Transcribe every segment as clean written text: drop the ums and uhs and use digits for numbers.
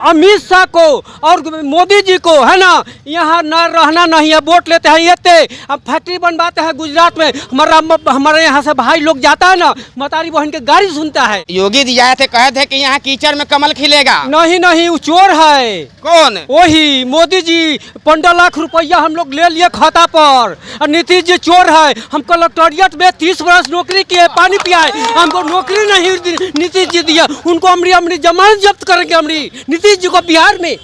अमित शाह को और मोदी जी को है ना, यहाँ न रहना नहीं है। वोट लेते हैं ये हम फैक्ट्री बनवाते हैं गुजरात में, हमारे यहाँ से भाई लोग जाता है ना, मतारी बहन के गाड़ी सुनता है। योगी जी आए थे, कहे थे कि यहाँ कीचड़ में कमल खिलेगा। नहीं वो चोर है। कौन? वही मोदी जी। 15 लाख रुपया हम लोग ले लिए खाता पर। नीतीश जी चोर है। हम कलेक्टोरिएट में 30 वर्ष नौकरी किए, पानी पियाए, हमको नौकरी नहीं नीतीश जी दिया। उनको हमारी जमानत जब्त करेंगे हमारी नीतीश जी को बिहार में।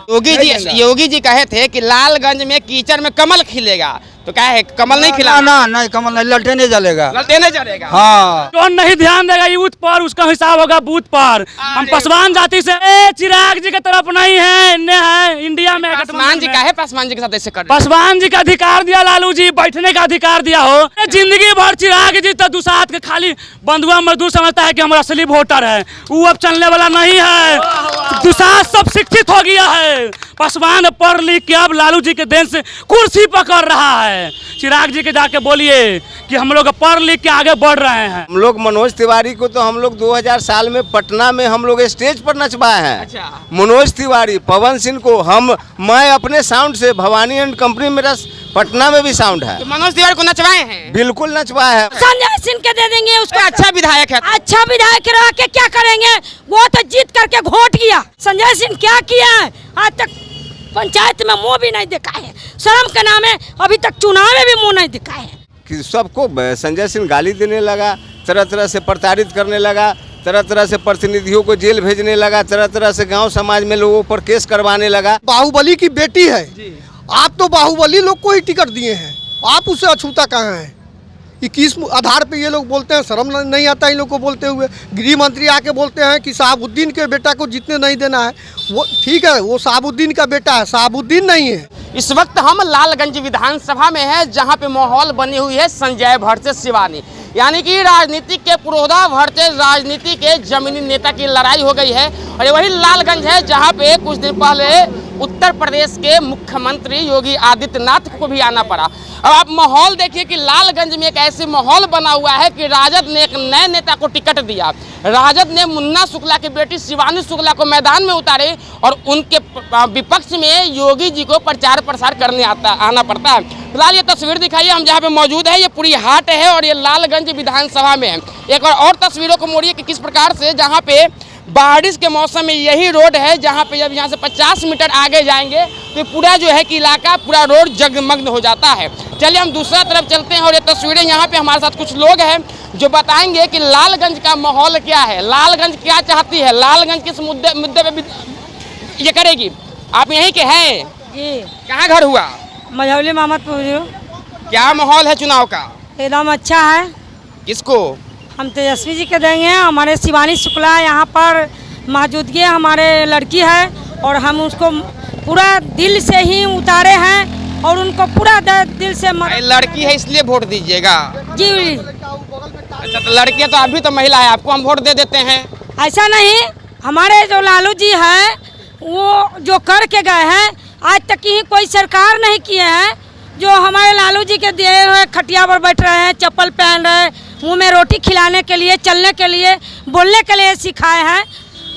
योगी जी कहे थे कि लालगंज में कीचड़ में कमल खिलेगा, तो क्या है कमल नहीं खिला? नहीं कमल नहीं, ललटेने जलेगा। ललटेने जलेगा। हाँ, कौन नहीं ध्यान देगा यूथ पर, उसका हिसाब होगा बूथ पर। हम पासवान जाति से चिराग जी की तरफ नहीं है, है इंडिया में। पासवान जी का है, पासवान जी के साथ ऐसे कर? पासवान जी का अधिकार दिया लालू जी, बैठने का अधिकार दिया हो। जिंदगी भर चिराग जी तो दुसात के खाली बंधुआ मजदूर समझता है कि हमारा असली वोटर है, वो अब चलने वाला नहीं है। दुसात सब शिक्षित हो गया है। पासवान पढ़ लिख के अब लालू जी के देन से कुर्सी पकड़ रहा है। चिराग जी के जाके बोलिए कि हम लोग पढ़ लिख के आगे बढ़ रहे हैं। हम लोग मनोज तिवारी को तो हम लोग 2000 साल में पटना में हम लोग स्टेज पर नचवाए हैं। अच्छा। मनोज तिवारी, पवन सिंह को मैं अपने साउंड से, भवानी एंड कंपनी मेरा पटना में भी साउंड है। तो मनोज तिवारी को नचवाए हैं? बिल्कुल नचवाए हैं। संजय सिंह के दे देंगे उसको। अच्छा विधायक है। अच्छा विधायक रह के क्या करेंगे? वो तो जीत करके घोट गया। संजय सिंह क्या किया है? आज तक पंचायत में मुंह भी नहीं दिखाए है। शर्म के नाम है, अभी तक चुनाव में भी मुंह नहीं दिखाए है। कि सबको संजय सिंह गाली देने लगा, तरह तरह से प्रताड़ित करने लगा, तरह तरह से प्रतिनिधियों को जेल भेजने लगा, तरह तरह से गांव समाज में लोगों पर केस करवाने लगा। बाहुबली की बेटी है। आप तो बाहुबली लोग को ही टिकट दिए हैं, आप उससे अछूता कहाँ हैं? 21 आधार पे ये लोग बोलते हैं, शर्म नहीं आता इन लोग को बोलते हुए। गृह मंत्री आके बोलते हैं कि साहबुद्दीन के बेटा को जीतने नहीं देना है। वो ठीक है, वो साहबुद्दीन का बेटा है, साहबुद्दीन नहीं है। इस वक्त हम लालगंज विधानसभा में है, जहां पे माहौल बनी हुई है संजय वर्सेस शिवानी, यानी कि राजनीति के पुरोधा वर्सेस राजनीति के जमीनी नेता की लड़ाई हो गई है। और वही लालगंज है जहां पे कुछ दिन पहले उत्तर प्रदेश के मुख्यमंत्री योगी आदित्यनाथ को भी आना पड़ा। अब आप माहौल देखिए कि लालगंज में एक ऐसे माहौल बना हुआ है कि राजद ने एक नए नेता को टिकट दिया। राजद ने मुन्ना शुक्ला की बेटी शिवानी शुक्ला को मैदान में उतारे और उनके विपक्ष में योगी जी को प्रचार प्रसार करने आना पड़ता है। फिलहाल ये तस्वीर दिखाइए, हम जहाँ पे मौजूद है, ये पूरी हाट है और ये लालगंज विधानसभा में है। एक और तस्वीरों को मोड़िए कि किस प्रकार से जहाँ पे बारिश के मौसम में यही रोड है, जहाँ पे जब यहाँ से 50 मीटर आगे जाएंगे तो पूरा जो है कि इलाका, पूरा रोड जगमग्न हो जाता है। चलिए हम दूसरा तरफ चलते हैं और ये तस्वीरें यहाँ पे हमारे साथ कुछ लोग हैं जो बताएंगे कि लालगंज का माहौल क्या है, लालगंज क्या चाहती है, लालगंज किस मुद्दे पे ये करेगी। आप यहीं के हैं? जी। कहाँ घर हुआ? मझौली मोहम्मदपुर। क्या माहौल है चुनाव का? एकदम अच्छा है। किसको? हम तेजस्वी जी के देंगे। हमारे शिवानी शुक्ला यहाँ पर मौजूदगी हमारे लड़की है और हम उसको पूरा दिल से ही उतारे हैं और उनको पूरा दिल से लड़की है इसलिए वोट दीजिएगा? जी। अच्छा, तो लड़की तो अभी तो महिला है, आपको हम वोट दे देते हैं। ऐसा नहीं, हमारे जो लालू जी है वो जो करके गए हैं, आज तक ही कोई सरकार नहीं किए हैं। जो हमारे लालू जी के दिए हुए खटिया पर बैठ रहे हैं, चप्पल पहन रहे हैं, मुंह में रोटी खिलाने के लिए, चलने के लिए, बोलने के लिए सिखाए हैं।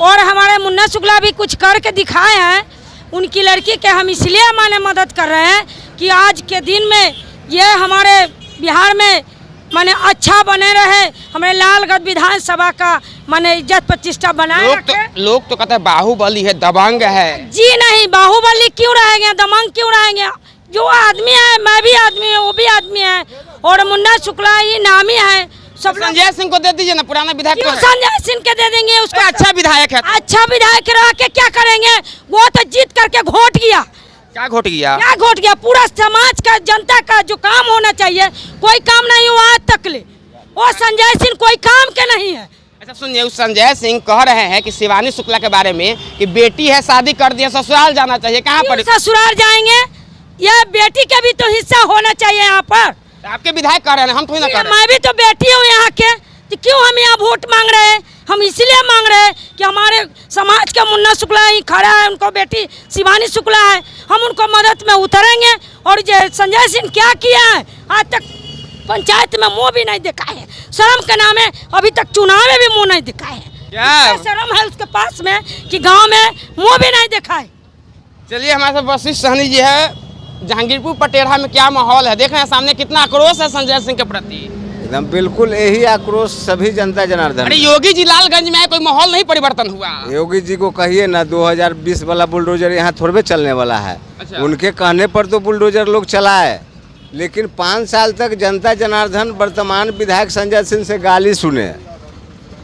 और हमारे मुन्ना शुक्ला भी कुछ करके दिखाए हैं। उनकी लड़की के हम इसलिए माने मदद कर रहे हैं कि आज के दिन में ये हमारे बिहार में माने अच्छा बने रहे, हमारे लालगंज विधानसभा का माने इज्जत प्रतिष्ठा बनाए रखे। लोग तो कहते हैं बाहुबली है, दबंग है। जी नहीं, बाहुबली क्यों रहेंगे, दबंग क्यों रहेंगे? जो आदमी है, मैं भी आदमी है, वो भी आदमी है और मुन्ना शुक्ला ही नामी है। सब संजय सिंह को दे दीजिए ना, पुराना विधायक। क्यों संजय सिंह के दे देंगे? उसको अच्छा विधायक है। अच्छा विधायक रह के क्या करेंगे? वो तो जीत करके घोट गया। क्या घोट गया? क्या घोट गया? पूरा समाज का, जनता का जो काम होना चाहिए कोई काम नहीं हुआ आज तक ले। वो संजय सिंह कोई काम के नहीं है। अच्छा सुनिए, उस संजय सिंह कह रहे हैं कि शिवानी शुक्ला के बारे में कि बेटी है, शादी कर दिया, ससुराल जाना चाहिए। कहाँ पर ससुराल जाएंगे? यह बेटी का भी तो हिस्सा होना चाहिए यहाँ पर। आपके विधायक कह रहे हैं, हम थोड़ी ना कर रहे हैं। मैं भी तो बेटी हूँ यहाँ के, तो क्यों हम यहाँ वोट मांग रहे हैं? हम इसलिए मांग रहे हैं कि हमारे समाज का मुन्ना शुक्ला ही खड़ा है, उनको बेटी शिवानी शुक्ला है, हम उनको मदद में उतरेंगे। और जो संजय सिंह क्या किया है, आज तक पंचायत में मुंह भी नहीं दिखाए है। शर्म के नाम है, अभी तक चुनाव में भी मुंह नहीं दिखाए है। क्या शर्म है उसके पास में कि गांव में मुंह भी नहीं देखा है। चलिए हमारे साथ वशिष्ठ सहनी जी है। जहांगीरपुर पटेढ़ा में क्या माहौल है, देख रहे हैं सामने कितना आक्रोश है संजय सिंह के प्रति। एकदम बिल्कुल यही आक्रोश सभी जनता जनार्दन। अरे योगी जी लालगंज में है, कोई माहौल नहीं परिवर्तन हुआ। योगी जी को कहिए ना 2020 वाला बुलडोजर यहाँ थोड़े चलने वाला है। अच्छा। उनके कहने पर तो बुलडोजर लोग चलाए, लेकिन 5 साल तक जनता जनार्दन वर्तमान विधायक संजय सिंह से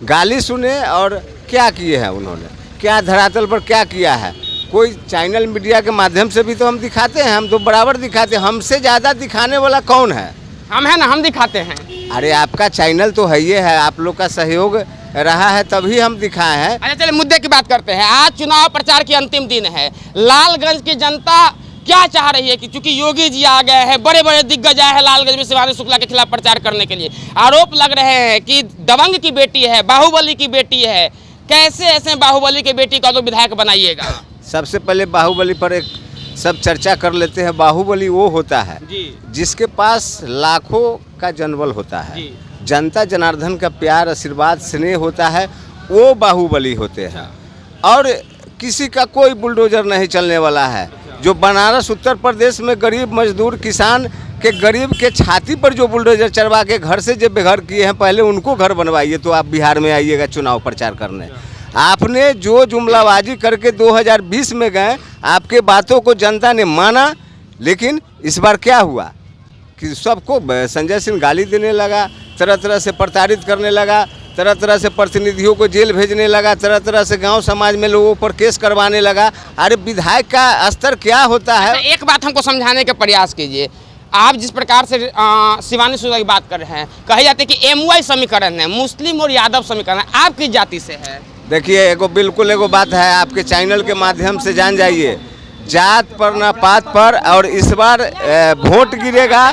गाली सुने और क्या किए हैं उन्होंने, क्या धरातल पर क्या किया है। कोई चैनल मीडिया के माध्यम से भी तो हम दिखाते हैं, हम तो बराबर दिखाते हैं। हमसे ज़्यादा दिखाने वाला कौन है? हम है ना, हम दिखाते हैं। अरे आपका चैनल तो है ये है, आप लोग का सहयोग रहा है तभी हम दिखाए हैं। अच्छा चलिए मुद्दे की बात करते हैं। आज चुनाव प्रचार के अंतिम दिन है। लालगंज की जनता क्या चाह रही है कि चूंकि योगी जी आ गए हैं, बड़े बड़े दिग्गज आए हैं लालगंज में शिवानी शुक्ला के खिलाफ प्रचार करने के लिए। आरोप लग रहे हैं कि दबंग की बेटी है, बाहुबली की बेटी है। कैसे ऐसे बाहुबली की बेटी का तो विधायक बनाइएगा? सबसे पहले बाहुबली पर एक सब चर्चा कर लेते हैं। बाहुबली वो होता है जिसके पास लाखों का जनबल होता है, जनता जनार्दन का प्यार आशीर्वाद स्नेह होता है, वो बाहुबली होते हैं। और किसी का कोई बुलडोजर नहीं चलने वाला है। जो बनारस उत्तर प्रदेश में गरीब मजदूर किसान के गरीब के छाती पर जो बुलडोजर चढ़वा के घर से जो बेघर किए हैं, पहले उनको घर बनवाइए तो आप बिहार में आइएगा चुनाव प्रचार करने। आपने जो जुमलाबाजी करके 2020 में गए, आपके बातों को जनता ने माना, लेकिन इस बार क्या हुआ कि सबको संजय सिंह गाली देने लगा, तरह तरह से प्रताड़ित करने लगा, तरह तरह से प्रतिनिधियों को जेल भेजने लगा, तरह तरह से गांव समाज में लोगों पर केस करवाने लगा। अरे विधायक का स्तर क्या होता है? अच्छा, एक बात हमको समझाने का प्रयास कीजिए। आप जिस प्रकार से शिवानी शुक्ला की बात कर रहे हैं, कहे जाते हैं कि MY समीकरण है, मुस्लिम और यादव समीकरण है, आप किस जाति से है? देखिए एगो बात है, आपके चैनल के माध्यम से जान जाइए, जात पर ना पात पर। और इस बार वोट गिरेगा।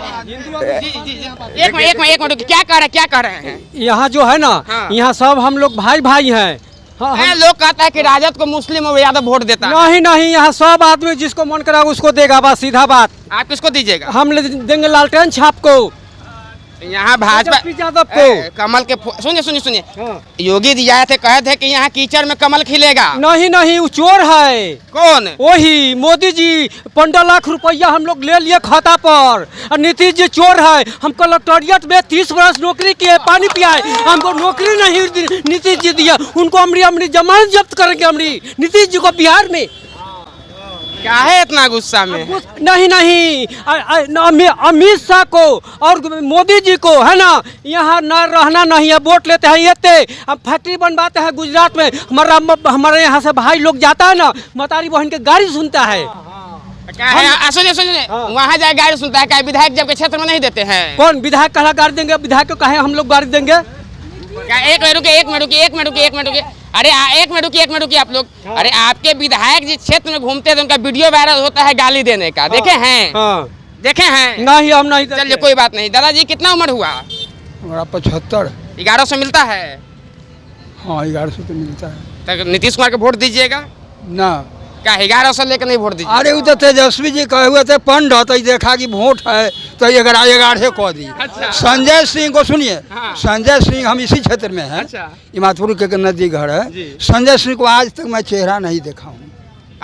एक मिनट क्या कह रहे हैं? यहाँ जो है ना, यहाँ सब हम लोग भाई भाई हैं। हाँ, लोग कहता है कि राजद को मुस्लिम और यादव वोट देता है। नहीं, यहाँ सब आदमी जिसको मन करा उसको देगा, बस सीधा बात। आप किसको दीजिएगा? हम देंगे लालटेन छाप को, यहाँ भाजपा यादव को। कमल के सुनिए योगी जी आए थे, कहे थे कि यहाँ कीचड़ में कमल खिलेगा। नहीं, वो चोर है। कौन? वही मोदी जी 15 लाख रुपया हम लोग ले लिए खाता पर। और नीतीश जी चोर है। हम कलेक्टोरिएट में 30 वर्ष नौकरी किए, पानी पियाए, हमको नौकरी नहीं नीतीश जी दिया। उनको हमरी जमानत जब्त करेंगे नीतीश जी को बिहार में। क्या है इतना गुस्सा में? नहीं, अमित शाह को और मोदी जी को है ना, यहाँ न रहना नहीं है। वोट लेते हैं ये अब फैक्ट्री बनवाते हैं गुजरात में। हमारे यहाँ से भाई लोग जाता है ना, मतारी बहन के गाड़ी सुनता है। सुनिए वहाँ जाए गाड़ी सुनता है क्या? विधायक जब के क्षेत्र में नहीं देते हैं? कौन विधायक कहा गाड़ी देंगे? विधायक को कहे हम लोग गाड़ी देंगे? एक मिनट रुकिए। अरे एक मिनट रुकिए आप लोग। अरे आपके विधायक जिस क्षेत्र में घूमते थे, उनका वीडियो वायरल होता है गाली देने का, देखे हैं? देखे हैं? नहीं, हम नहीं। चलिए कोई बात नहीं। दादाजी कितना उम्र हुआ? हमारा 75। 1100 मिलता है? हाँ 1100 तो मिलता है। तो नीतीश कुमार को वोट दीजिएगा? ना, क्या 1100 लेकर नहीं वोट दीजिए? अरे वो तो तेजस्वी जी कहे हुए थे पंडित, देखा कि वोट है तो 11 कह दी। अच्छा। संजय सिंह को सुनिए। हाँ। संजय सिंह हम इसी क्षेत्र में हैं। अच्छा। इमादपुर के नजदीक घर है। संजय सिंह को आज तक मैं चेहरा नहीं देखा हूँ।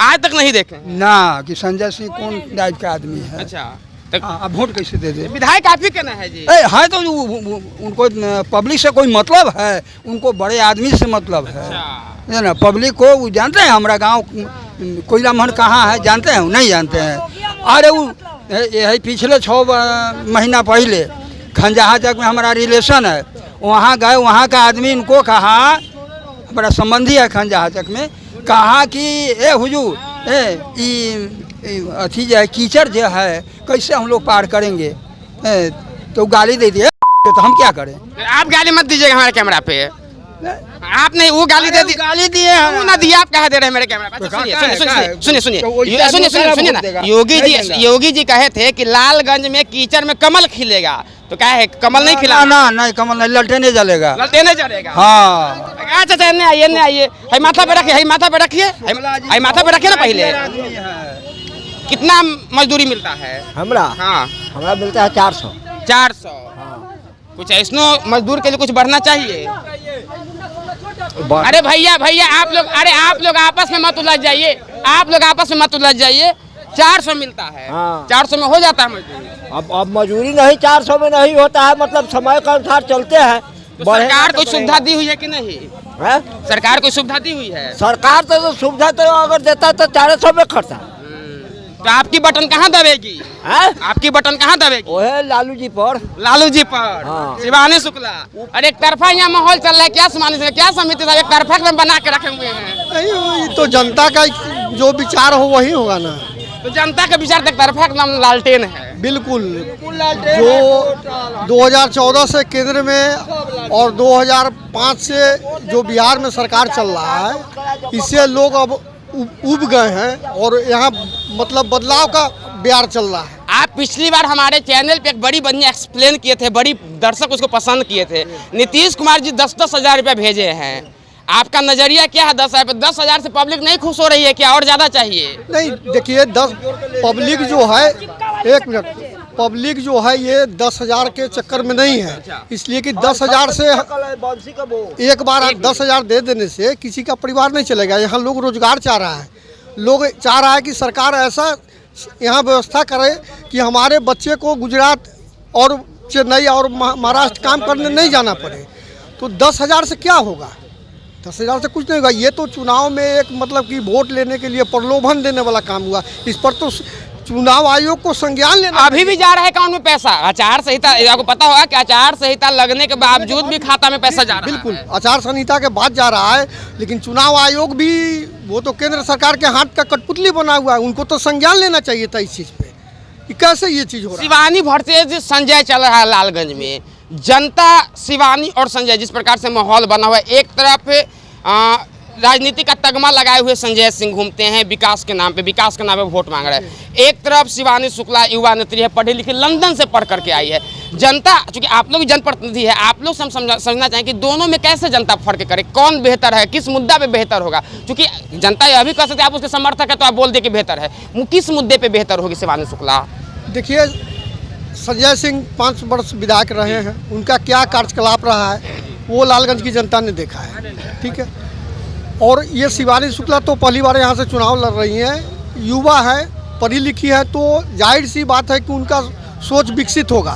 आज तक नहीं देखे ना, कि संजय सिंह कौन टाइप का आदमी है। अच्छा, अब वोट कैसे दे दे? विधायक आप ही कहना है जी। है तो उनको पब्लिक से कोई मतलब है, उनको बड़े आदमी से मतलब है ना। पब्लिक को वो जानते हैं हमारा गांव कोयला महल कहाँ है, जानते हैं? नहीं जानते हैं। अरे वो यही पिछले 6 महीना पहले खंजाहा तक में हमारा रिलेशन है, वहाँ गए, वहाँ का आदमी इनको कहा, हमारा संबंधी है खंजाहा तक में, कहा कि ए हुजूर अथी जो है कीचड़ जो है कैसे हम लोग पार करेंगे? तो गाली दे दिए। तो हम क्या करें? आप गाली मत दीजिएगा हमारे कैमरा पे। आपने वो गाली दे दी, गाली दिए हैं। वो ना दिया, आप कह दे रहे हैं मेरे कैमरा पे। सुनिए ना, योगी जी कहे थे कि लालगंज में कीचड़ में कमल खिलेगा, तो क्या है कमल नहीं खिला? ना, नहीं कमल नहीं, ललटेने जलेगा। ललटेने जलेगा? हाँ। अच्छा, आइए माथा पे रखिए, माथा पे रखिए ना। पहले कितना मजदूरी मिलता है? हमरा मिलता है 400। 400। कुछ ऐसनो मजदूर के लिए कुछ बढ़ना चाहिए। अरे भैया भैया आप लोग आपस में मत उलझ जाइए, आप लोग आपस में मत उलझ जाइए। 400 मिलता है, हाँ। 400 में हो जाता है मजदूरी। अब मजदूरी नहीं 400 में नहीं होता है, मतलब समय के अनुसार चलते हैं। तो सरकार कोई सुविधा दी हुई है कि नहीं? है? सरकार कोई सुविधा दी हुई है? सरकार तो सुविधा तो अगर देता तो 400 में करता। तो आपकी बटन कहाँ दबेगी? है? आपकी बटन कहाँ दबेगी? वो है लालू जी पर। लालू जी पर, हाँ। शिवानी शुक्ला। और एक तरफा यहाँ माहौल चल रहा है, क्या क्या समिति साहब एक तरफा में बना के रखे हुए हैं? नहीं, ये तो जनता का जो विचार हो वही होगा ना। तो जनता का विचार एक तरफा एकदम लालटेन है। बिल्कुल। जो 2014 से केंद्र में और 2005 से जो बिहार में सरकार चल रहा है, इससे लोग अब उब गए हैं और यहाँ मतलब बदलाव का बिहार चल रहा है। आप पिछली बार हमारे चैनल पे एक बड़ी बढ़िया एक्सप्लेन किए थे, बड़ी दर्शक उसको पसंद किए थे। नीतीश कुमार जी 10-10 हज़ार रुपये भेजे हैं, आपका नजरिया क्या है? 10,000 से पब्लिक नहीं खुश हो रही है क्या? और ज्यादा चाहिए? नहीं, देखिए 10 पब्लिक जो है, एक मिनट, पब्लिक जो है ये 10,000 के चक्कर में नहीं है, इसलिए कि 10,000 से एक बार 10,000 दे देने से किसी का परिवार नहीं चलेगा। यहाँ लोग रोजगार चाह रहा है, लोग चाह रहा है कि सरकार ऐसा यहाँ व्यवस्था करे कि हमारे बच्चे को गुजरात और चेन्नई और महाराष्ट्र काम करने नहीं जाना पड़े। तो 10,000 से क्या होगा? 10,000 से कुछ नहीं होगा। ये तो चुनाव में एक मतलब कि वोट लेने के लिए प्रलोभन देने वाला काम हुआ। इस पर तो चुनाव आयोग को संज्ञान लेना। अभी भी जा रहा है अकाउंट में पैसा? आचार संहिता, आपको पता होगा कि आचार संहिता लगने के बावजूद भी खाता में पैसा जा रहा है। बिल्कुल, आचार संहिता के बाद जा रहा है, लेकिन चुनाव आयोग भी वो तो केंद्र सरकार के हाथ का कठपुतली बना हुआ है, उनको तो संज्ञान लेना चाहिए था इस चीज़ पे कि कैसे ये चीज़ हो रहा है। शिवानी वर्सेज संजय चल रहा है लालगंज में। जनता शिवानी और संजय, जिस प्रकार से माहौल बना हुआ है, एक तरफ राजनीति का तगमा लगाए हुए संजय सिंह घूमते हैं विकास के नाम पे वोट मांग रहे हैं। एक तरफ शिवानी शुक्ला युवा नेत्री है, पढ़ी लिखी, लंदन से पढ़ करके आई है। जनता, चूंकि आप लोग जनप्रतिनिधि है, आप लोग समझना चाहें कि दोनों में कैसे जनता फर्क करे, कौन बेहतर है, किस मुद्दा पे बेहतर होगा। क्योंकि जनता यह भी कह सकते हैं, आप उसके समर्थक है तो आप बोल दे कि बेहतर है, किस मुद्दे पे बेहतर होगी शिवानी शुक्ला? देखिए, संजय सिंह 5 वर्ष विधायक रहे हैं, उनका क्या कार्यकलाप रहा है वो लालगंज की जनता ने देखा है, ठीक है। और ये शिवानी शुक्ला तो पहली बार यहाँ से चुनाव लड़ रही हैं, युवा है, पढ़ी लिखी है, तो जाहिर सी बात है कि उनका सोच विकसित होगा।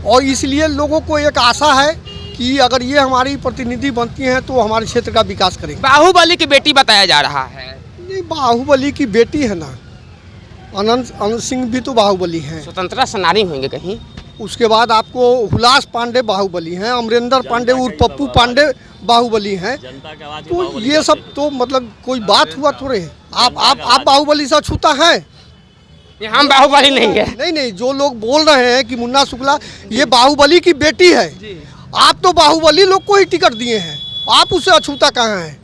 और इसलिए लोगों को एक आशा है कि अगर ये हमारी प्रतिनिधि बनती हैं तो हमारे क्षेत्र का विकास करेंगे। बाहुबली की बेटी बताया जा रहा है। नहीं, बाहुबली की बेटी है ना, अनंत सिंह भी तो बाहुबली हैं। स्वतंत्रता सेनानी होंगे कहीं? उसके बाद आपको हुलास पांडे बाहुबली हैं, अमरेंद्र पांडे उर्फ पप्पू पांडे बाहुबली हैं। तो ये सब तो मतलब कोई बात हुआ थोड़े है। आप बाहुबली से छूता है? हम बाहुबली नहीं है। नहीं, जो लोग बोल रहे हैं कि मुन्ना शुक्ला ये बाहुबली की बेटी है, आप तो बाहुबली लोग को ही टिकट दिए हैं, आप उससे अछूता कहाँ हैं?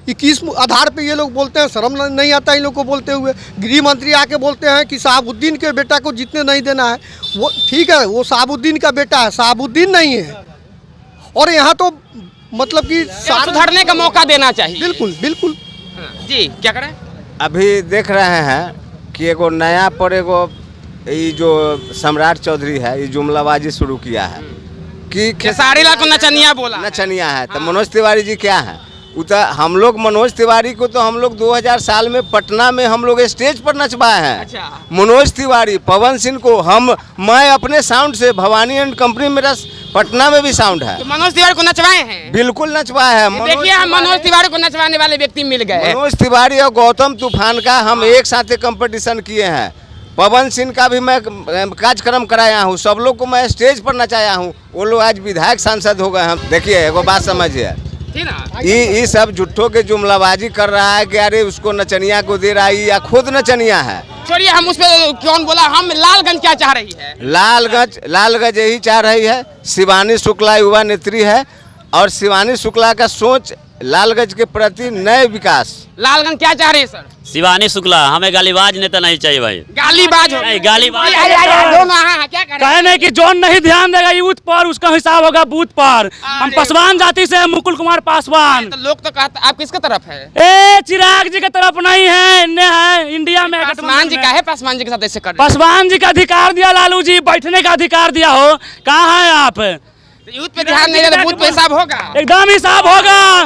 21 आधार पे ये लोग बोलते हैं, शर्म नहीं आता इन लोग को बोलते हुए। गृह मंत्री आके बोलते हैं कि साहबुद्दीन के बेटा को जितने नहीं देना है, वो ठीक है, वो साहबुद्दीन का बेटा है, साहबुद्दीन नहीं है। और यहाँ तो मतलब कि सुधरने का मौका देना चाहिए। बिल्कुल बिल्कुल। जी, क्या करें? अभी देख रहे हैं कि एगो नया पर एगो ये जो सम्राट चौधरी है, ये जुमलाबाजी शुरू किया है कि खेसारी लाल को नचनिया बोला, नचनिया है। तो मनोज तिवारी जी क्या है? हम लोग मनोज तिवारी को तो हम लोग 2000 साल में पटना में हम लोग स्टेज पर नचवाए हैं। अच्छा। मनोज तिवारी, पवन सिंह को मैं अपने साउंड से, भवानी एंड कंपनी मेरा पटना में भी साउंड है। तो मनोज तिवारी को नचवाए हैं? बिल्कुल नचवाए हैं। देखिए, हम मनोज तिवारी को नचवाने वाले व्यक्ति मिल गए। मनोज तिवारी और गौतम तूफान का हम एक साथ कंपटीशन किए हैं। पवन सिंह का भी मैं कार्यक्रम कराया हूँ, सब लोग को मैं स्टेज पर नचाया हूँ। वो लोग आज विधायक सांसद हो गए हैं। देखिए, एगो बात समझिए, ये सब झूठों के जुमलाबाजी कर रहा है कि अरे उसको नचनिया को दे रहा है या खुद नचनिया है। छोड़िए, हम उस पर कौन बोला। हम लालगंज क्या चाह रही है? लालगंज यही चाह रही है। शिवानी शुक्ला युवा नेत्री है और शिवानी शुक्ला का सोच लालगंज के प्रति नए विकास। लालगंज क्या चाह रही है सर? शिवानी शुक्ला, हमें गालीबाज नेता नहीं चाहिए भाई। गालीबाज हो? नहीं, गालीबाज क्या कहे नहीं कि जोन नहीं ध्यान देगा यूथ पर, उसका हिसाब होगा बूथ पर। हम पासवान जाति से हैं, मुकुल कुमार पासवान। तो लोग तो कहते आप किसके तरफ है? ए चिराग जी के तरफ नहीं है, इन्हें है इंडिया में। पासवान जी का है, पासवान जी के साथ ऐसे कर? पासवान जी का अधिकार दिया लालू जी, बैठने का अधिकार दिया हो, कहाँ है आप? यूथ पे ध्यान नहीं देगा, बूथ पे हिसाब होगा। एकदम हिसाब होगा।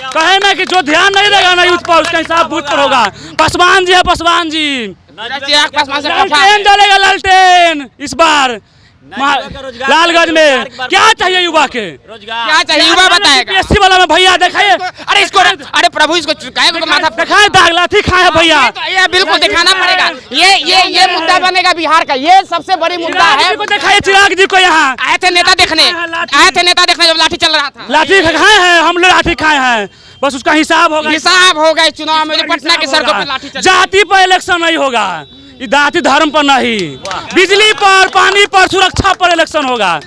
कहे ना कि जो ध्यान नहीं देगा ना यूथ पर, उसका हिसाब बूथ पर होगा। पासवान जी है, पासवान जी चिराग पासवान से लालटेन जलेगा, लालटेन इस बार लालगंज में। क्या चाहिए युवा के? क्या चाहिए युवा बताएगा। एससी वाला में भैया दिखाइए। अरे इसको, अरे प्रभु इसको चुकाए को माथा दिखाए, दाग लाठी खाए भैया। ये बिल्कुल दिखाना पड़ेगा। ये मुद्दा बनेगा बिहार का, ये सबसे बड़ी मुद्दा है। दिखाइए चिराग जी को। यहाँ आए थे नेता देखने जब लाठी चल रहा था। लाठी खाए हैं हम लोग, लाठी खाए हैं, बस उसका हिसाब होगा। हिसाब होगा इस चुनाव में। पटना की सड़कों पर लाठी चल, जाति पर इलेक्शन नहीं होगा, जाति धर्म पर नहीं, बिजली पर, पानी पर, सुरक्षा पर इलेक्शन होगा।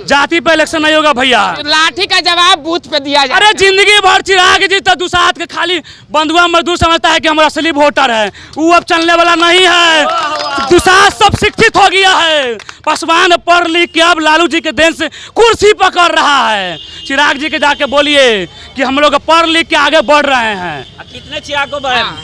जाति पर इलेक्शन नहीं होगा भैया। लाठी का जवाब बूथ पे दिया जाए। अरे जिंदगी भर चिराग जी तो दुसात के खाली बंधुआ मजदूर समझता है कि हमारा असली वोटर है, वो अब चलने वाला नहीं है। दुसात सब शिक्षित हो गया है। पासवान पढ़ लिख के अब लालू जी के देन से कुर्सी पकड़ रहा है। चिराग जी के जाके बोलिए कि हम लोग पढ़ लिख के आगे बढ़ रहे हैं। कितने चिराग को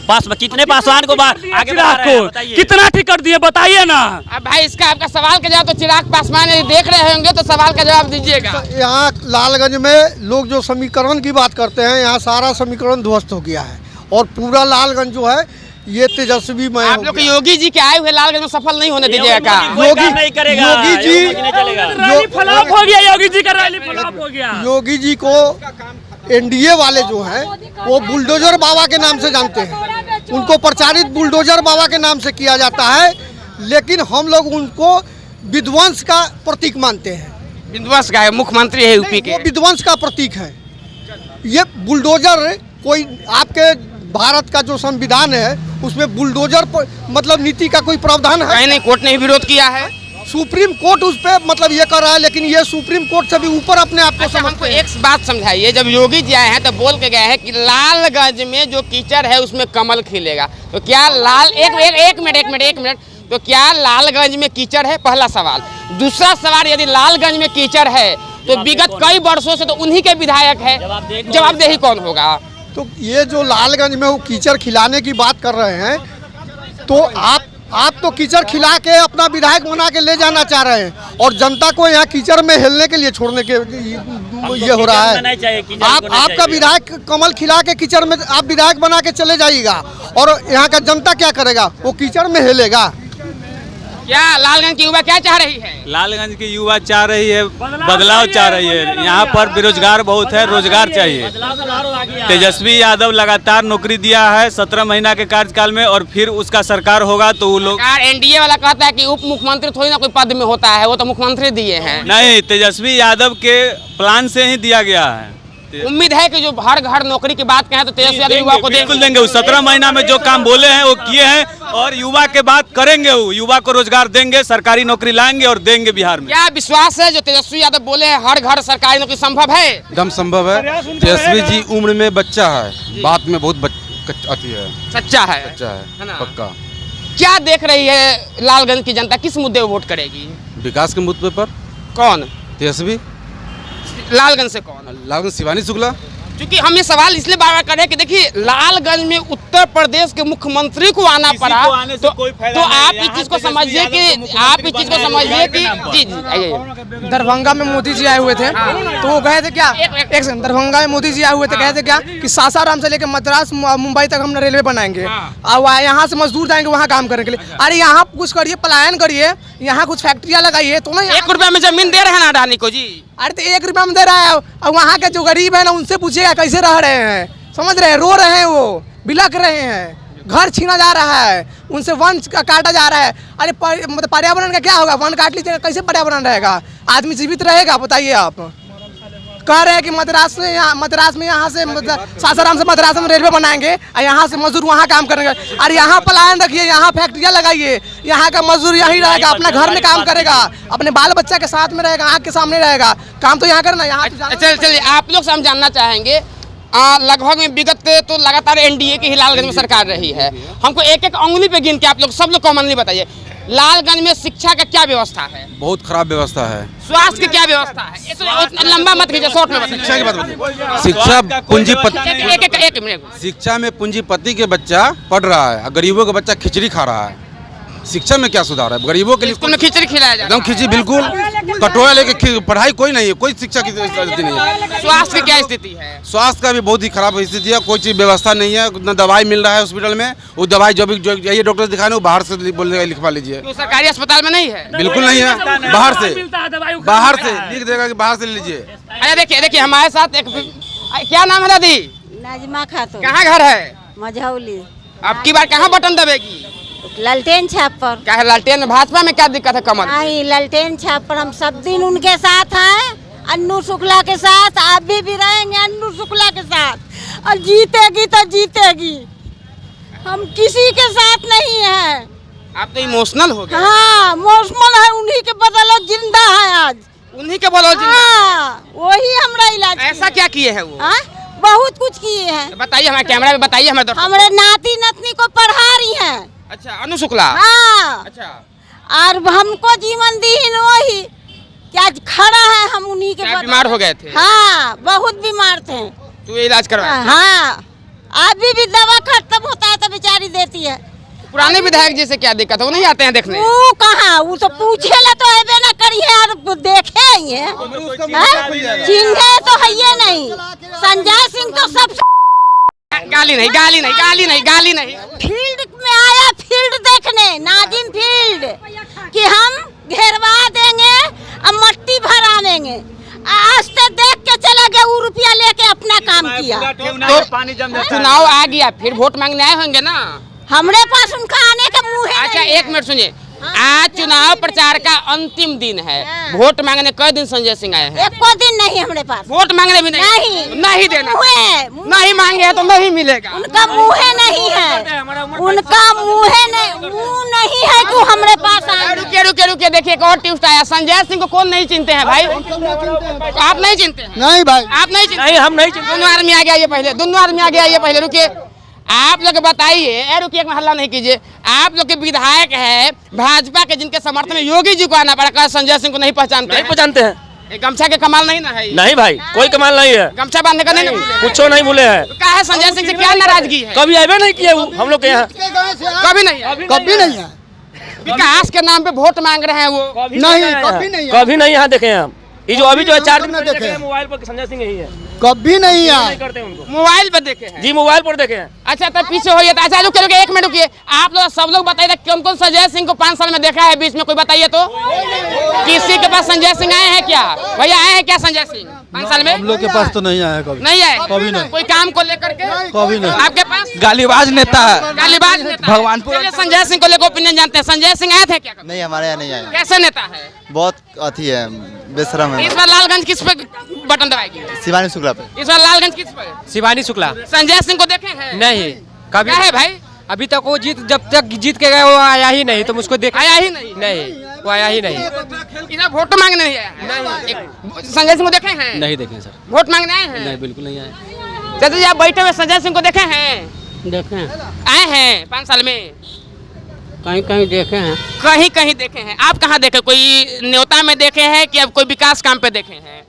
पास, कितने पासवान को आगे चिराग को कितना टिकट दिए बताइए ना। अब भाई इसका आपका सवाल का जवाब तो चिराग पासवान यदि देख रहे होंगे तो सवाल का जवाब दीजिएगा। यहाँ लालगंज में लोग जो समीकरण की बात करते हैं, यहाँ सारा समीकरण ध्वस्त हो गया है और पूरा लालगंज जो है ये तेजस्वी में। आप लोग योगी जी के आए हुए लालगंज में सफल नहीं होने दीजिएगा। योगी जी फ्लॉप हो गया, योगी जी का रैली फ्लॉप हो गया। योगी जी को एनडीए वाले जो हैं वो बुलडोजर बाबा के नाम से जानते हैं, उनको प्रचारित बुलडोजर बाबा के नाम से किया जाता है, लेकिन हम लोग उनको विध्वंस का प्रतीक मानते हैं। विध्वंस का है, मुख्यमंत्री है यूपी के, वो विध्वंस का प्रतीक है। ये बुलडोजर कोई आपके भारत का जो संविधान है उसमें बुलडोजर मतलब नीति का कोई प्रावधान है? कहीं नहीं, कोर्ट ने ही विरोध किया है। सुप्रीम कोर्ट उस पे मतलब ये कर रहा है, लेकिन ये सुप्रीम कोर्ट से भी ऊपर अपने आप को हमको एक बात समझाइए। जब योगी जी आए हैं तो बोल के गए हैं कि लालगंज में जो कीचड़ है उसमें कमल खिलेगा, तो क्या एक मिनट तो क्या लालगंज में कीचड़ है? पहला सवाल। दूसरा सवाल, यदि लालगंज में कीचड़ है तो विगत कई वर्षों से तो उन्हीं के विधायक है, जवाबदेही कौन होगा? तो ये जो लालगंज में वो कीचड़ खिलाने की बात कर रहे हैं, तो आप तो कीचड़ खिला के अपना विधायक बना के ले जाना चाह रहे हैं और जनता को यहाँ कीचड़ में हिलने के लिए छोड़ने के ये हो रहा है। आपका विधायक कमल खिला के कीचड़ में आप विधायक बना के चले जाइएगा और यहाँ का जनता क्या करेगा? वो कीचड़ में हिलेगा। क्या लालगंज की युवा क्या चाह रही है? लालगंज की युवा चाह रही है बदलाव, चाह रही है। यहाँ पर बेरोजगार बहुत है, रोजगार चाहिए। तेजस्वी यादव लगातार नौकरी दिया है 17 महीना के कार्यकाल में, और फिर उसका सरकार होगा तो वो लोग। एनडीए वाला कहता है कि उप मुख्यमंत्री थोड़ी ना कोई पद में होता है, वो तो मुख्यमंत्री दिए हैं। नहीं, तेजस्वी यादव के प्लान से ही दिया गया है। उम्मीद है कि जो हर घर नौकरी की बात कहें तो तेजस्वी यादव युवा को बिल्कुल देंगे। 17 महीना में जो काम बोले हैं वो किए हैं, और युवा के बात करेंगे। वो युवा को रोजगार देंगे, सरकारी नौकरी लाएंगे और देंगे बिहार में। क्या विश्वास है जो तेजस्वी यादव बोले हैं हर घर सरकारी नौकरी संभव है? एकदम संभव है। तेजस्वी जी उम्र में बच्चा है, बात में बहुत अति है, सच्चा है पक्का। क्या देख रही है लालगंज की जनता, किस मुद्दे पर वोट करेगी? विकास के मुद्दे पर। कौन? तेजस्वी। लालगंज से कौन? लालगंज शिवानी शुक्ला। क्योंकि हम ये सवाल इसलिए बार बार कर रहे हैं कि देखिए लालगंज में उत्तर प्रदेश के मुख्यमंत्री को आना पड़ा, तो आप इस चीज को समझिए कि जी दरभंगा में मोदी जी आए हुए थे, तो वो गए थे क्या, एक दरभंगा में मोदी जी आए हुए थे, कहे थे क्या कि सासाराम से लेकर मद्रास मुंबई तक हम रेलवे बनाएंगे और यहाँ से मजदूर जाएंगे वहाँ काम करने के लिए। अरे यहाँ कुछ करिए, पलायन करिए, यहाँ कुछ फैक्ट्रियाँ लगाइए, तो ना 1 रुपया में जमीन दे रहे हैं ना अडानी को जी। अरे तो 1 रुपया में दे रहा है, और वहाँ के जो गरीब है ना उनसे पूछिएगा कैसे रह रहे हैं, समझ रहे हैं, रो रहे हैं, वो बिलख रहे हैं, घर छीना जा रहा है, उनसे वन काटा जा रहा है। अरे मतलब पर्यावरण का क्या होगा? वन काट लीजिएगा, कैसे पर्यावरण रहेगा? आदमी जीवित रहेगा? बताइए आप। कह रहे हैं कि मद्रास में यहाँ से सासाराम से मद्रास में रेलवे बनाएंगे और यहाँ से मजदूर वहाँ काम करेंगे। अरे यहाँ पलायन रखिए, यहाँ फैक्ट्रियाँ लगाइए, यहाँ का मजदूर यहीं रहेगा, अपना घर में काम करेगा, अपने बाल बच्चा के साथ में रहेगा, आँख के सामने रहेगा, काम तो यहाँ करना। यहाँ चलिए आप लोग से हम जानना चाहेंगे, लगभग में विगत तो लगातार एनडीए की ही लालगंज में सरकार रही है। हमको एक एक अंगुली पे गिन के आप लोग सब लोग कॉमनली बताइए, लालगंज में शिक्षा का क्या व्यवस्था है? बहुत खराब व्यवस्था है। स्वास्थ्य की क्या व्यवस्था है? ये तो लंबा मत कीजिए, शॉर्ट में बताइए। शिक्षा की बात बताइए। शिक्षा पूंजीपति, एक मिनट। शिक्षा में पूंजीपति के बच्चा पढ़ रहा है, गरीबों का बच्चा खिचड़ी खा रहा है। शिक्षा में क्या सुधार है? गरीबों के लिए खिचड़ी खिलाया जाता है। एकदम खिचड़ी, बिल्कुल कटोरा लेके पढ़ाई कोई नहीं है, कोई शिक्षा की स्थिति नहीं है। स्वास्थ्य की क्या स्थिति है? स्वास्थ्य का भी बहुत ही खराब स्थिति है, कोई चीज़ व्यवस्था नहीं है, न दवाई मिल रहा है हॉस्पिटल में। वो दवाई जो ये डॉक्टर दिखाने वो बाहर से बोलने लिखवा लीजिए। तो सरकारी अस्पताल में नहीं है? बिल्कुल नहीं है, बाहर से लिख देगा कि बाहर से ले लीजिए। अरे देखिए हमारे साथ एक, क्या नाम है दादी? नाजमा खातून। कहाँ घर है? मझौली। अब की बार कहाँ बटन दबेगी? ललटेन छाप पर। क्या है लालटेन में? भाजपा में क्या दिक्कत है कमल? नहीं, ललटेन छाप पर हम सब दिन उनके साथ हैं, अन्नू शुक्ला के साथ। आप भी रहेंगे अन्नू शुक्ला के साथ, और जीतेगी तो जीतेगी। हम किसी के साथ नहीं है। आप तो इमोशनल हो गए। हाँ, इमोशनल है, उन्हीं के बदौलत जिंदा है आज। उन्हीं के बदौलत जिंदा? हाँ, वही हमारा इलाज। ऐसा क्या किए हैं वो? हाँ, बहुत कुछ किए हैं। बताइए हमारे कैमरा में, बताइए हमारे दर्शकों। हमारे नाती नतनी को पढ़ा रही हैं। अच्छा, अनु शुक्ला। हाँ। अच्छा, और हमको जीवन दी वही क्या खड़ा है, हम उन्हीं के। बीमार हो गए थे? हाँ, बहुत बीमार थे। तो ये इलाज करवाया? हाँ, अभी भी दवा खत्म होता है तो बेचारी देती है। पुराने विधायक जी से क्या दिक्कत है? वो नहीं आते हैं देखने? वो कहाँ, वो तो पूछे ला तो है ना करिए, और देखे ही है, चिन्हे तो है ये नहीं। संजय सिंह तो सब गाली नहीं, गाली नहीं, गाली नहीं, गाली नहीं। फील्ड में आया, फील्ड देखने, नाजिम फील्ड, कि हम घेरवा देंगे और मट्टी भरा देंगे। आज तक देख के चला गया, वो रुपया लेके अपना काम किया। तो चुनाव आ गया, फिर वोट मांगने आए होंगे ना? हमरे पास उनका आने का मुंह है। अच्छा, एक मिनट सुनिए, आज चुनाव प्रचार का अंतिम दिन है, वोट मांगने कई दिन संजय सिंह आए हैं? एक को दिन नहीं हमारे पास। वोट मांगने भी नहीं? नहीं देना, नहीं मांगे तो नहीं मिलेगा। उनका मुँह नहीं है, उनका मुँह नहीं है कि हमारे पास आए। रुके, देखिए एक और ट्विस्ट आया। संजय सिंह को कौन नहीं चिंते हैं भाई? आप नहीं चिंते हैं? नहीं भाई, आप नहीं चिंते? नहीं, हम नहीं चिंते। दोनों आदमी आगे आइए पहले, दोनों आदमी आगे आइए पहले। रुकिए, आप लोग बताइए, रुकिए, हल्ला नहीं कीजिए। आप लोग के विधायक है भाजपा के, जिनके समर्थन में योगी जी को आना पड़ा, संजय सिंह को नहीं पहचानते? नहीं पहचानते हैं। गमछा के कमाल नहीं ना है? नहीं भाई, कोई कमाल नहीं है। गमछा बांधने का नहीं, कुछ नहीं बोले हैं। क्या है संजय सिंह से क्या नाराजगी है? कभी आए नहीं किए हम लोग के यहाँ, कभी नहीं है? कभी नहीं है। विकास के नाम पे वोट मांग रहे हैं वो? नहीं, कभी नहीं, कभी नहीं यहाँ देखे हैं हम। ये जो अभी जो है 4 दिन में देखे हैं। मोबाइल पर संजय सिंह यही है, कभी नहीं है। करते हैं उनको। मोबाइल पर देखे हैं? जी, मोबाइल पर देखे हैं। अच्छा, तब पीछे होइए। अच्छा, रुकिए, एक मिनट रुकिए। आप लोग सब लोग बताइए कौन कौन संजय सिंह को 5 साल में देखा है? बीच में कोई बताइए तो। किसी के पास संजय सिंह आए हैं क्या? भैया आए हैं क्या संजय सिंह 5 साल में? हम लोग के पास तो नहीं आया कभी। नहीं आए? कभी नहीं। कोई काम को लेकर के? कभी नहीं। आपके पास गालीबाज नेता है, गालीबाज नेता है। भगवानपुर। चलिए, संजय सिंह को लेकर ओपिनियन जानते हैं। संजय सिंह आए थे क्या कभी? नहीं, हमारे यहाँ नहीं आए। कैसे नेता है? बहुत अथी है, बेशरम है। इस बार लालगंज किस पे बटन दबाएगी? शिवानी शुक्ला पे। इस बार लालगंज किस पे? शिवानी शुक्ला। संजय सिंह को देखे हैं? नहीं, कभी क्या है भाई? अभी तक वो जब तक जीत के गए वो आया ही नहीं, तो मुझको देख आया ही नहीं? नहीं, वो आया ही नहीं। इधर वोट मांगने नहीं आया? नहीं। संजय सिंह को देखे हैं? नहीं देखे सर। वोट मांगने आए हैं? नहीं, बिल्कुल नहीं आए। चाचा जी, आप बैठे हुए संजय सिंह को देखे हैं? देखे हैं, आए हैं 5 साल में? कहीं कहीं देखे हैं। कहीं कहीं देखे हैं। आप कहाँ देखे? कोई न्योता में देखे हैं कि अब कोई विकास काम पे देखे हैं?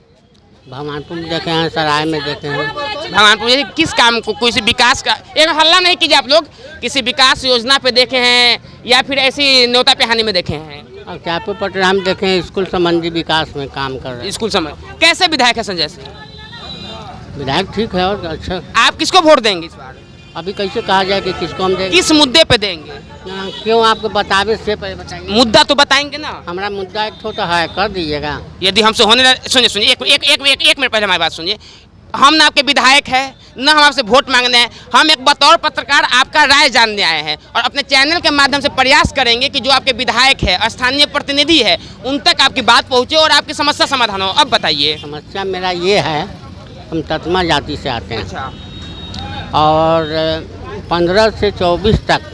भगवानपुर में देखे हैं, सराय में देखे हैं। भगवानपुर ये किस काम को? किसी विकास का? एक हल्ला नहीं कीजिए आप लोग। किसी विकास योजना पे देखे हैं या फिर ऐसी न्योता पे हानि में देखे हैं? और क्या पे पट हम देखे हैं, स्कूल संबंधी विकास में काम कर रहे हैं। स्कूल समय कैसे विधायक है संजय सिंह? विधायक ठीक है और अच्छा। आप किसको वोट देंगे इस बार? अभी कैसे कहा जाए कि किसको हम देंगे? किस मुद्दे पे देंगे? क्यों आपको बतावे से पहले बताएंगे? मुद्दा तो बताएंगे ना। हमारा मुद्दा एक छोटा है, कर दीजिएगा। यदि हमसे होने, सुनिए एक मिनट पहले हमारी बात सुनिए। हम ना आपके विधायक है, न हम आपसे वोट मांगने हैं। हम एक बतौर पत्रकार आपका राय जानने आए हैं और अपने चैनल के माध्यम से प्रयास करेंगे कि जो आपके विधायक है, स्थानीय प्रतिनिधि है, उन तक आपकी बात पहुंचे और आपकी समस्या समाधान हो। अब बताइए। समस्या मेरा ये है, हम ततमा जाति से आते हैं। अच्छा। और 15 से 24 तक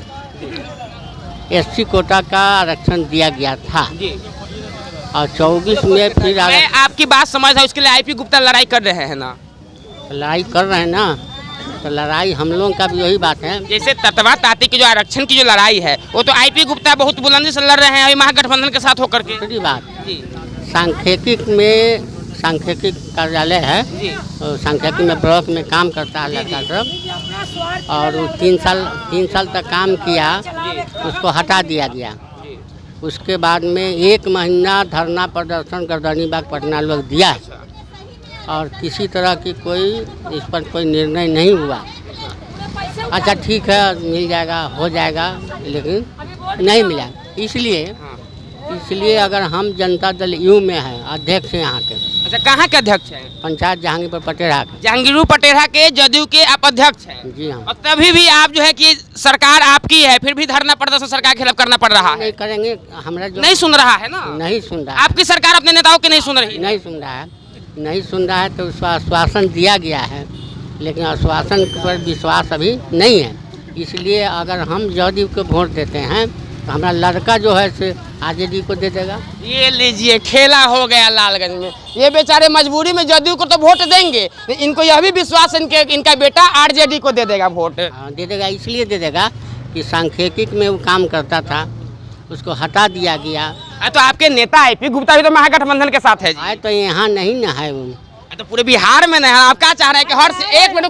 SC कोटा का आरक्षण दिया गया था जी। और 24 में फिर मैं आपकी बात समझ रहा हूँ, उसके लिए IP गुप्ता लड़ाई कर रहे हैं ना? लड़ाई कर रहे हैं ना, तो लड़ाई हम लोगों का भी यही बात है। जैसे ततवा ताती की जो आरक्षण की जो लड़ाई है, वो तो IP गुप्ता बहुत बुलंदी से लड़ रहे हैं महागठबंधन के साथ होकर के। सही बात जी। सांख्यिकी कार्यालय है, तो सांख्यिकी में ब्लॉक में काम करता है लड़का सब, और वो 3 साल तक काम किया, उसको हटा दिया गया। उसके बाद में 1 महीना धरना प्रदर्शन गर्दनी बाग पटना लोग दिया है और किसी तरह की कोई इस पर कोई निर्णय नहीं हुआ। अच्छा ठीक है, मिल जाएगा, हो जाएगा, लेकिन नहीं मिला। इसलिए अगर हम जनता दल यू में हैं, अध्यक्ष हैं यहाँ के। अच्छा, कहाँ के अध्यक्ष हैं? पंचायत जहांगीरपुर पटेरा के। जहांगीरपुर पटेरा के जदयू के आप अध्यक्ष हैं? जी हाँ। और तभी भी आप जो है कि सरकार आपकी है, फिर भी धरना प्रदर्शन सरकार के खिलाफ करना पड़ रहा है। नहीं करेंगे, हमारा जो नहीं सुन रहा है ना, नहीं सुन रहा है। आपकी सरकार अपने नेताओं के नहीं सुन रही, नहीं सुन रहा है तो उसका आश्वासन दिया गया है, लेकिन आश्वासन पर विश्वास अभी नहीं है। इसलिए अगर हम जदयू को वोट देते हैं तो हमारा लड़का जो है से आरजेडी को दे देगा। ये लीजिए, खेला हो गया लालगंज में। ये बेचारे मजबूरी में जदयू को तो वोट देंगे, इनको यह भी विश्वास है इनका बेटा आरजेडी को दे देगा वोट। दे देगा, इसलिए दे देगा कि सांख्यिकी में वो काम करता था, उसको हटा दिया गया। तो आपके नेता आईपी गुप्ता भी तो महागठबंधन के साथ है जी। आए तो यहाँ नहीं न है वो, तो पूरे बिहार में नहीं है। आप क्या चाह रहे हैं कि हर एक मिनट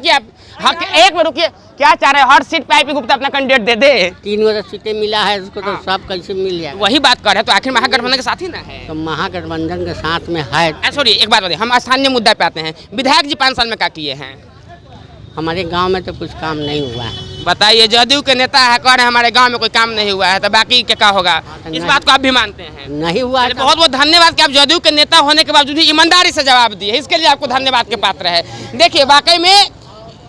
रुकिए, क्या चाह रहे हैं हर सीट पे आईपी गुप्ता अपना कैंडिडेट दे दे? 3 सीटें मिला है उसको, तो सब कैसे मिल जाएगा? वही बात कर रहे हैं, तो आखिर महागठबंधन के साथ ही ना है। तो महागठबंधन के साथ में है। सॉरी, एक बात बताइए, हम स्थानीय मुद्दा पे आते हैं। विधायक जी 5 साल में क्या किए हैं? हमारे गांव में तो कुछ काम नहीं हुआ है। बताइए, जदयू के नेता है, कह रहे हैं हमारे गांव में कोई काम नहीं हुआ है, तो बाकी क्या होगा? इस बात को आप भी मानते हैं? नहीं हुआ है। बहुत बहुत धन्यवाद कि आप जदयू के नेता होने के बावजूद ईमानदारी से जवाब दिए, इसके लिए आपको धन्यवाद के पात्र है। देखिए, वाकई में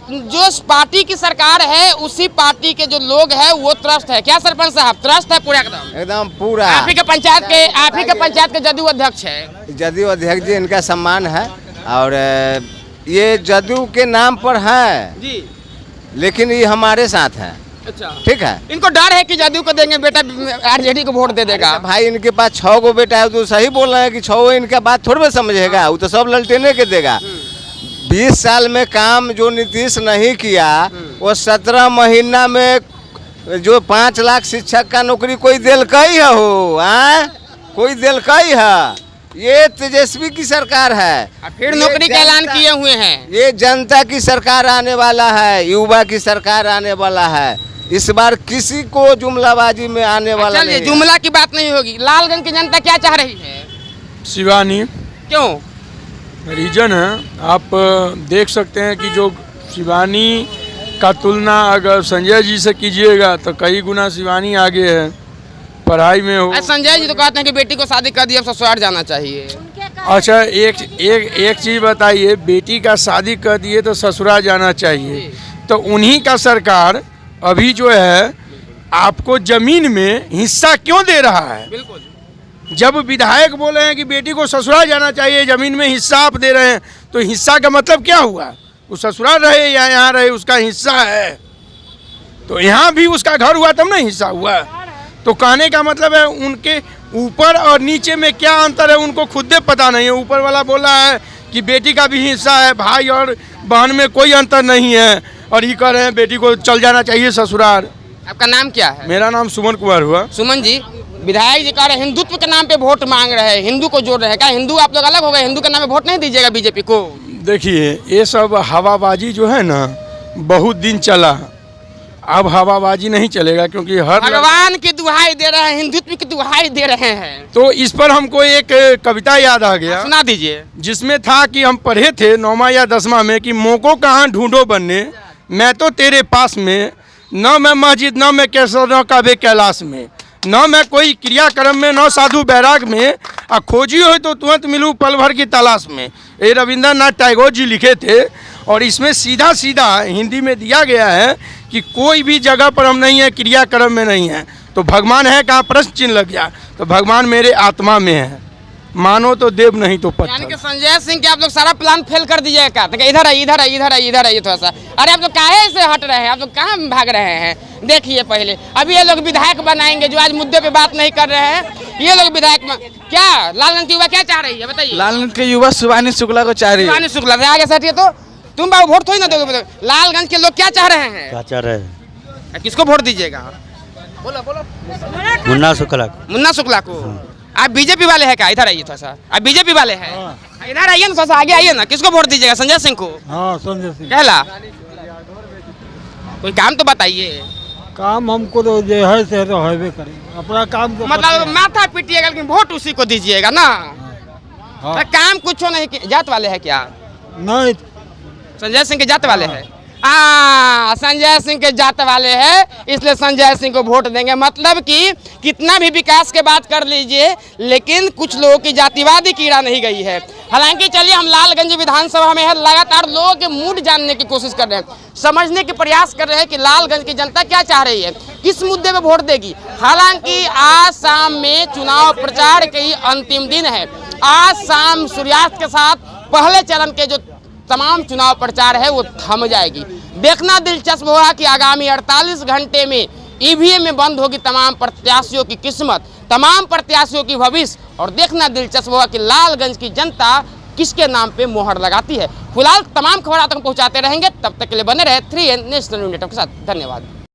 जो पार्टी की सरकार है उसी पार्टी के जो लोग हैं वो त्रस्त है। क्या सरपंच साहब, त्रस्त है पूरा एकदम पूरा? आप ही के पंचायत के जदयू अध्यक्ष है। जदयू अध्यक्ष जी, इनका सम्मान है और ये जदयू के नाम पर है जी, लेकिन ये हमारे साथ है। अच्छा, ठीक है। इनको डर है कि जदयू को देंगे बेटा आरजेडी को वोट दे देगा। भाई, इनके पास 6 गो बेटा है, तो सही बोल रहे हैं कि 6 इनका बात थोड़ा समझेगा, वो तो सब ललटेने के देगा। 20 साल में काम जो नीतीश नहीं किया, वो 17 महीना में जो 5 लाख शिक्षक का नौकरी कोई दिल कई है हो, कोई दिल कई है? ये तेजस्वी की सरकार है। फिर नौकरी का ऐलान किए हुए हैं। ये जनता की सरकार आने वाला है, युवा की सरकार आने वाला है। इस बार किसी को जुमलाबाजी में आने वाला नहीं है। जुमला की बात नहीं होगी। लालगंज की जनता क्या चाह रही है? शिवानी। क्यों? रीजन है, आप देख सकते हैं कि जो शिवानी का तुलना अगर संजय जी से कीजिएगा तो कई गुना शिवानी आगे है पढ़ाई में। हो संजय जी तो कहते हैं कि बेटी को शादी कर दिया, ससुराल जाना चाहिए। अच्छा, एक चीज़ बताइए, बेटी का शादी कर दिए तो ससुराल जाना चाहिए, तो उन्हीं का सरकार अभी जो है आपको जमीन में हिस्सा क्यों दे रहा है? बिल्कुल। जब विधायक बोले हैं कि बेटी को ससुराल जाना चाहिए, जमीन में हिस्सा आप दे रहे हैं, तो हिस्सा का मतलब क्या हुआ? वो ससुराल रहे या यहाँ रहे, उसका हिस्सा है। तो यहाँ भी उसका घर हुआ तब ना हिस्सा हुआ। तो कहने का मतलब है उनके ऊपर और नीचे में क्या अंतर है उनको खुद पता नहीं है। ऊपर वाला बोला है कि बेटी का भी हिस्सा है, भाई और बहन में कोई अंतर नहीं है, और ये कह रहे हैं बेटी को चल जाना चाहिए ससुराल। आपका नाम क्या है? मेरा नाम सुमन कुमार हुआ। सुमन जी, विधायक जी कह रहे हैं हिंदुत्व के नाम पे वोट मांग रहे हैं, हिंदू को जोड़ रहे हैं। क्या हिंदू आप लोग अलग हो गए? हिंदू के नाम पे वोट नहीं दीजिएगा बीजेपी को? देखिए, ये सब हवाबाजी जो है ना, बहुत दिन चला, अब हवाबाजी नहीं चलेगा, क्योंकि हर भगवान की दुहाई दे रहे हैं, हिंदुत्व की दुहाई दे रहे हैं। तो इस पर हमको एक कविता याद आ गया, सुना दीजिए। जिसमें था कि हम पढ़े थे 9वां या 10वां में कि मोको कहाँ ढूंढो बनने, मैं तो तेरे पास में, न मैं मस्जिद, न मैं कैसर, न काबे कैलाश में, न मैं कोई क्रियाक्रम में, न साधु बैराग में, आ खोजी हो तो तुरंत मिलूँ पल भर की तलाश में। ये रविंद्रनाथ टैगोर जी लिखे थे, और इसमें सीधा सीधा हिंदी में दिया गया है कि कोई भी जगह पर हम नहीं है, क्रियाक्रम में नहीं है, तो भगवान है कहाँ? प्रश्न चिन्ह लग गया। तो भगवान मेरे आत्मा में है, मानो तो देव नहीं तो पत्थर। यानी कि संजय सिंह के आप लोग सारा प्लान फेल कर दीजिएगा। इधर है, इधर है, इधर है, इधर है, थोड़ा सा। अरे आप लोग काहे से हट रहे हैं? आप लोग कहाँ भाग रहे हैं? देखिए, पहले अभी ये लोग विधायक बनाएंगे जो आज मुद्दे पे बात नहीं कर रहे हैं। ये लोग विधायक क्या लालगंज की युवा क्या चाह रही है बताइए? लालगंज के युवा शिवानी शुक्ला को चाह रही है। शिवानी शुक्ला से आगे सटिए तो तुम बाबू वोट थोड़ी ना दोगे। लालगंज के लोग क्या चाह रहे हैं? क्या चाह रहे हैं? किसको वोट दीजिएगा? बोलो बोलो। मुन्ना शुक्ला को। मुन्ना शुक्ला को। आप बीजेपी वाले हैं क्या? इधर आइए थोड़ा सा। आप बीजेपी वाले हैं? इधर आइए ना, थोड़ा सा आगे आइए ना। किसको वोट दीजिएगा? संजय सिंह को? हाँ, संजय सिंह। कहला कोई काम तो बताइए। काम हमको तो जो है से तो हैवे करेंगे अपना काम तो मतलब माथा पीटिएगा लेकिन वोट उसी को दीजिएगा ना। हाँ। तो काम कुछ नहीं किया। जात वाले हैं क्या? नहीं, संजय सिंह के जात वाले हैं। संजय सिंह के जात वाले हैं, इसलिए संजय सिंह को वोट देंगे। मतलब कि कितना भी विकास के बात कर लीजिए, लेकिन कुछ लोगों की जातिवादी कीड़ा नहीं गई है। हालांकि चलिए, हम लालगंज विधानसभा में है, लगातार लोगों के मूड जानने की कोशिश कर रहे हैं, समझने के प्रयास कर रहे हैं कि लालगंज की जनता क्या चाह रही है, किस मुद्दे पे वोट देगी। हालांकि आज शाम में चुनाव प्रचार के ही अंतिम दिन है। आज शाम सूर्यास्त के साथ पहले चरण के जो तमाम चुनाव प्रचार है वो थम जाएगी। देखना दिलचस्प होगा कि आगामी 48 घंटे में ईवीएम में बंद होगी तमाम प्रत्याशियों की किस्मत, तमाम प्रत्याशियों की भविष्य, और देखना दिलचस्प होगा कि लालगंज की जनता किसके नाम पे मोहर लगाती है। फिलहाल तमाम खबर आप तक पहुंचाते रहेंगे, तब तक के लिए बने रहे 3N नेशनल न्यूज़ नेटवर्क के साथ। धन्यवाद।